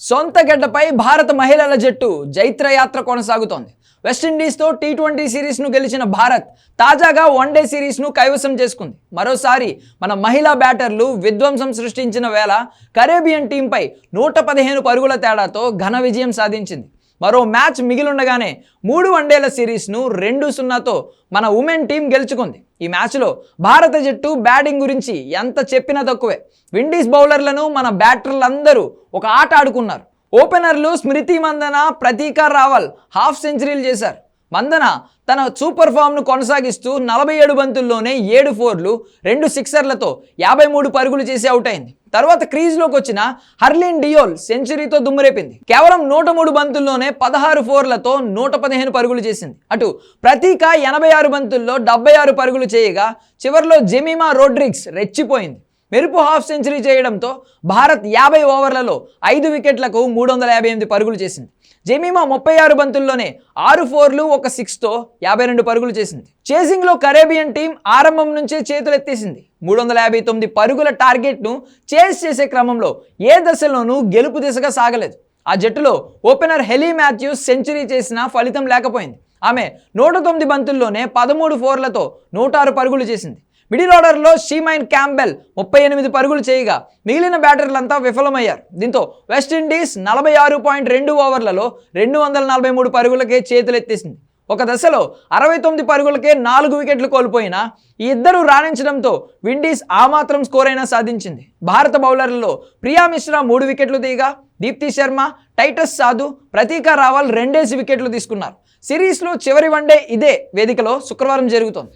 సొంత గడ్డపై భారత మహిళల జట్టు జైత్రయాత్ర కొనసాగుతోంది. వెస్టిండీస్తో టీ20 సిరీస్ను గెలిచిన భారత్ తాజాగా వన్డే సిరీస్ను కైవసం చేసుకుంది. మరోసారి మన మహిళా బ్యాటర్లు విధ్వంసం సృష్టించిన వేళ కరేబియన్ టీంపై 115 పరుగుల తేడాతో ఘన విజయం సాధించింది. మరో మ్యాచ్ మిగిలుండగానే 3 వన్డేల సిరీస్ను 2-0తో మన ఉమెన్ టీం గెలుచుకుంది. ఈ మ్యాచ్లో భారత జట్టు బ్యాటింగ్ గురించి ఎంత చెప్పినా తక్కువే. విండీస్ బౌలర్లను మన బ్యాటర్లందరూ ఒక ఆట ఆడుకున్నారు. ఓపెనర్లు స్మృతి మందన, ప్రతీక రావల్ హాఫ్ సెంచరీలు చేశారు. మందన తన సూపర్ ఫామ్ను కొనసాగిస్తూ 47 బంతుల్లోనే 7 ఫోర్లు 2 సిక్సర్లతో 53 పరుగులు చేసి అవుట్ అయింది. తర్వాత క్రీజ్లోకి వచ్చిన హర్లీన్ డియోల్ సెంచరీతో దుమ్మురేపింది. కేవలం 103 బంతుల్లోనే 16 ఫోర్లతో 115 పరుగులు చేసింది. అటు ప్రతీక 86 బంతుల్లో 76 పరుగులు చేయగా చివర్లో జెమిమా రోడ్రిగ్స్ రెచ్చిపోయింది. మెరుపు హాఫ్ సెంచరీ చేయడంతో భారత్ 50 ఓవర్లలో 5 వికెట్లకు 358 పరుగులు చేసింది. జెమిమా 36 బంతుల్లోనే 6 ఫోర్లు 1 సిక్స్తో 52 పరుగులు చేసింది. చేసింగ్లో కరేబియన్ టీం ఆరంభం నుంచే చేతులెత్తేసింది. 359 పరుగుల టార్గెట్ను చేస్ చేసే క్రమంలో ఏ దశలోనూ గెలుపు దిశగా సాగలేదు. ఆ జట్టులో ఓపెనర్ హెలీ మాథ్యూస్ సెంచరీ చేసినా ఫలితం లేకపోయింది. ఆమె 109 బంతుల్లోనే 13 ఫోర్లతో 106 పరుగులు చేసింది. మిడిల్ ఆర్డర్లో షీమైన్ క్యాంబెల్ 38 పరుగులు చేయగా మిగిలిన బ్యాటర్లంతా విఫలమయ్యారు. దీంతో వెస్టిండీస్ 46.2 ఓవర్లలో 243 పరుగులకే చేతులెత్తేసింది. ఒక దశలో 69 పరుగులకే 4 వికెట్లు కోల్పోయినా ఈ ఇద్దరు రాణించడంతో విండీస్ ఆ మాత్రం స్కోర్ అయినా సాధించింది. భారత బౌలర్లలో ప్రియా మిశ్రా 3 వికెట్లు తీయగా దీప్తి శర్మ, టైటస్ సాధు, ప్రతీక రావల్ 2 వికెట్లు తీసుకున్నారు. సిరీస్లో చివరి వన్డే ఇదే వేదికలో శుక్రవారం జరుగుతోంది.